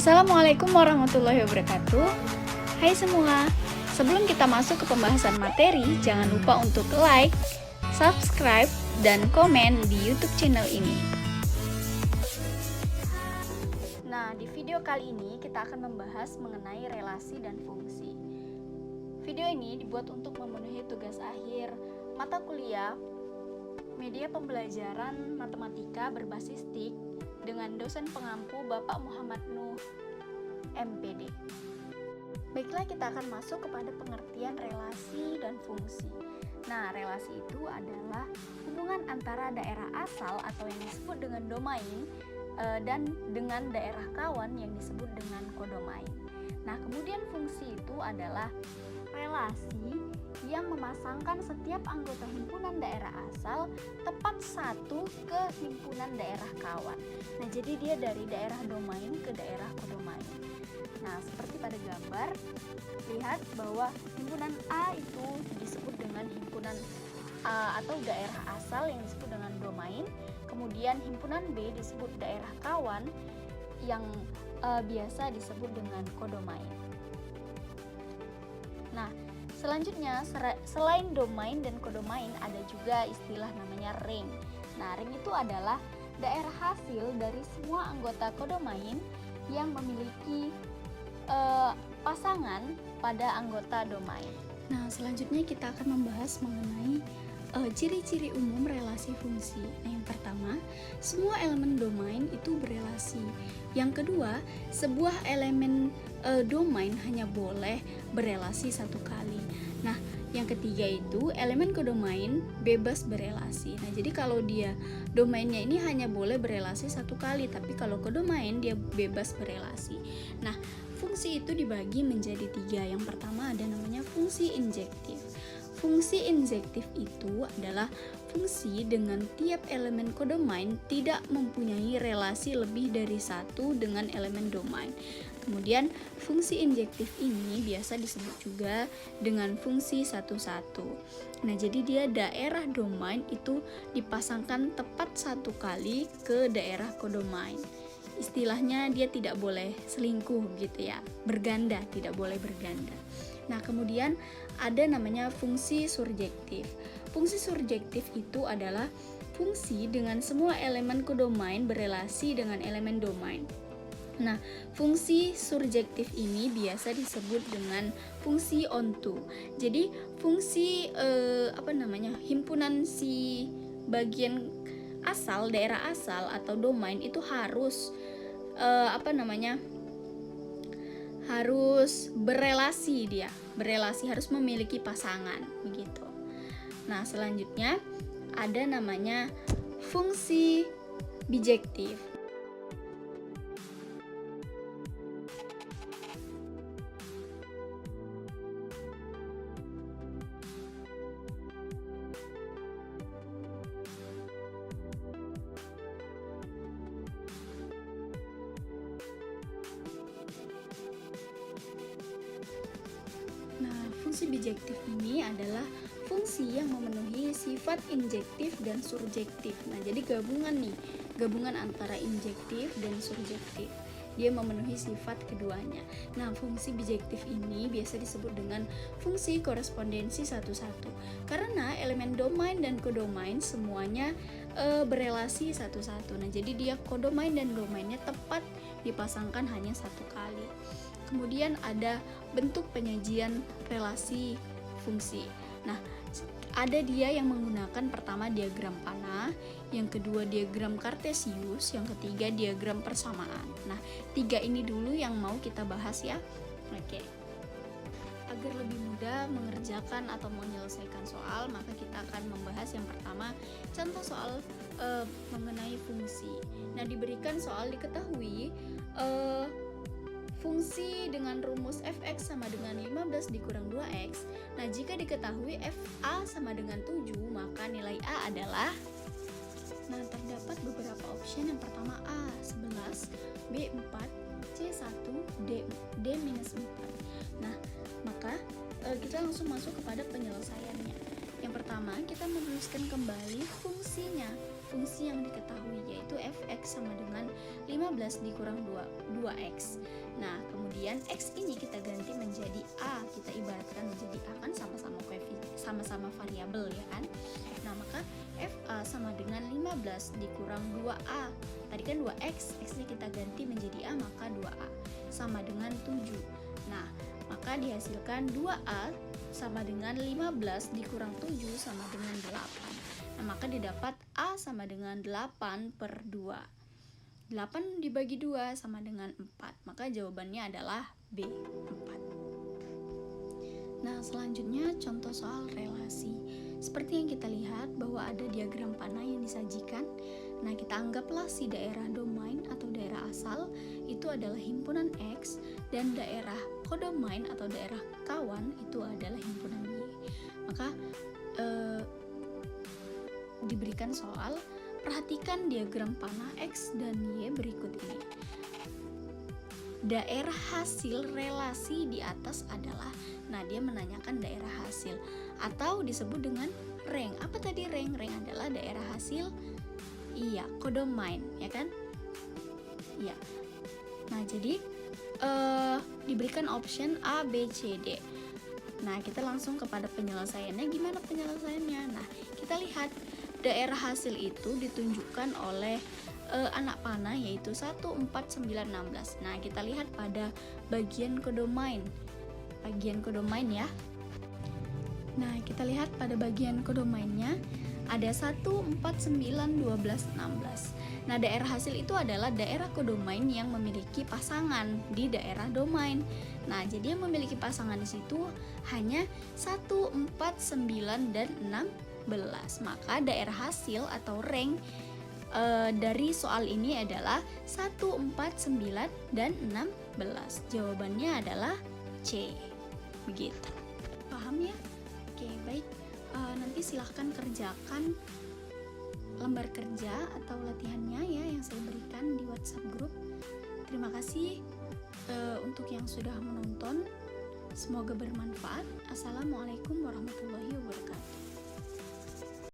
Assalamualaikum warahmatullahi wabarakatuh. Hai semua, sebelum kita masuk ke pembahasan materi, jangan lupa untuk like, subscribe, dan komen di YouTube channel ini. Nah, di video kali ini kita akan membahas mengenai relasi dan fungsi. Video ini dibuat untuk memenuhi tugas akhir mata kuliah Media Pembelajaran Matematika berbasis TIK dengan dosen pengampu Bapak Muhammad Nuh, MPD. Baiklah, kita akan masuk kepada pengertian relasi dan fungsi. Nah, relasi itu adalah hubungan antara daerah asal atau yang disebut dengan domain dan dengan daerah kawan yang disebut dengan kodomain. Nah, kemudian fungsi itu adalah relasi yang memasangkan setiap anggota himpunan daerah asal tepat satu ke himpunan daerah kawan. Nah, jadi dia dari daerah domain ke daerah kodomain. Nah, seperti pada gambar, lihat bahwa himpunan A itu disebut dengan himpunan atau daerah asal yang disebut dengan domain. Kemudian himpunan B disebut daerah kawan yang biasa disebut dengan kodomain. Nah, selanjutnya, selain domain dan kodomain, ada juga istilah namanya ring. Nah, ring itu adalah daerah hasil dari semua anggota kodomain yang memiliki pasangan pada anggota domain. Nah, selanjutnya kita akan membahas mengenai ciri-ciri umum relasi fungsi. Nah, yang pertama, semua elemen domain itu berelasi. Yang kedua, sebuah elemen domain hanya boleh berelasi satu kali. Nah, yang ketiga itu elemen kodomain bebas berelasi. Nah, jadi kalau dia domainnya ini hanya boleh berelasi satu kali, tapi kalau kodomain dia bebas berelasi. Nah, fungsi itu dibagi menjadi tiga. Yang pertama ada namanya fungsi injektif. Fungsi injektif itu adalah fungsi dengan tiap elemen kodomain tidak mempunyai relasi lebih dari satu dengan elemen domain. Kemudian fungsi injektif ini biasa disebut juga dengan fungsi satu-satu. Nah, jadi dia daerah domain itu dipasangkan tepat satu kali ke daerah kodomain. Istilahnya dia tidak boleh selingkuh gitu ya, berganda, tidak boleh berganda. Nah, kemudian ada namanya fungsi surjektif. Fungsi surjektif itu adalah fungsi dengan semua elemen kodomain berelasi dengan elemen domain. Nah, fungsi surjektif ini biasa disebut dengan fungsi onto. Jadi, fungsi himpunan si bagian asal, daerah asal atau domain itu harus harus berelasi, harus memiliki pasangan begitu. Nah, selanjutnya ada namanya fungsi bijektif. Fungsi bijektif ini adalah fungsi yang memenuhi sifat injektif dan surjektif. Nah, jadi gabungan antara injektif dan surjektif. Dia memenuhi sifat keduanya. Nah, fungsi bijektif ini biasa disebut dengan fungsi korespondensi satu-satu. Karena elemen domain dan kodomain semuanya berelasi satu-satu. Nah, jadi dia kodomain dan domainnya tepat dipasangkan hanya satu kali. Kemudian ada bentuk penyajian relasi fungsi. Nah, ada dia yang menggunakan pertama diagram panah, yang kedua diagram kartesius, yang ketiga diagram persamaan. Nah, tiga ini dulu yang mau kita bahas ya. Oke. Agar lebih mudah mengerjakan atau menyelesaikan soal, maka kita akan membahas yang pertama contoh soal mengenai fungsi. Nah, diberikan soal diketahui fungsi dengan rumus fx sama dengan 15 dikurang 2x. Nah, jika diketahui fa sama dengan 7, maka nilai a adalah. Nah, terdapat beberapa option. Yang pertama A 11, B 4, C 1, D minus 4. Nah, maka kita langsung masuk kepada penyelesaiannya. Yang pertama, kita menuliskan kembali fungsinya. fungsi yang diketahui, yaitu fx sama dengan 15 dikurang 2x. Nah, kemudian x ini kita ganti menjadi a, kita ibaratkan menjadi a, kan sama-sama variabel ya kan. Nah, maka fa sama dengan 15 dikurang 2a. Tadi kan 2x, x-nya kita ganti menjadi a, maka 2a sama dengan 7. Nah, maka dihasilkan 2a sama dengan 15 dikurang 7 sama dengan 8. Nah, maka didapat a sama dengan 8 per 2. 8 dibagi 2 sama dengan 4. Maka jawabannya adalah B, 4. Nah, selanjutnya contoh soal relasi. Seperti yang kita lihat bahwa ada diagram panah yang disajikan. Nah, kita anggaplah si daerah domain atau daerah asal itu adalah himpunan X, dan daerah kodomain atau daerah kawan itu adalah himpunan Y. Maka diberikan soal, perhatikan diagram panah X dan Y berikut ini. Daerah hasil relasi di atas adalah, nah dia menanyakan daerah hasil atau disebut dengan rank. Apa tadi rank? Rank adalah daerah hasil, iya, kodomain, ya kan? Iya. Nah, jadi diberikan option A, B, C, D. Nah, kita langsung kepada penyelesaiannya. Gimana penyelesaiannya? Nah, kita lihat daerah hasil itu ditunjukkan oleh anak panah, yaitu 1, 4, 9, 16. Nah, kita lihat pada bagian kodomain. Bagian kodomain ya. Nah, kita lihat pada bagian kodomainnya ada 1, 4, 9, 12, 16. Nah, daerah hasil itu adalah daerah kodomain yang memiliki pasangan di daerah domain. Nah, jadi yang memiliki pasangan di situ hanya 1, 4, 9, dan 16. Maka daerah hasil atau rank dari soal ini adalah 1, 4, 9, dan 16. Jawabannya adalah C. Begitu. Paham ya? Oke, baik. Nanti silahkan kerjakan lembar kerja atau latihannya ya yang saya berikan di WhatsApp grup. Terima kasih untuk yang sudah menonton. Semoga bermanfaat. Assalamualaikum warahmatullahi wabarakatuh.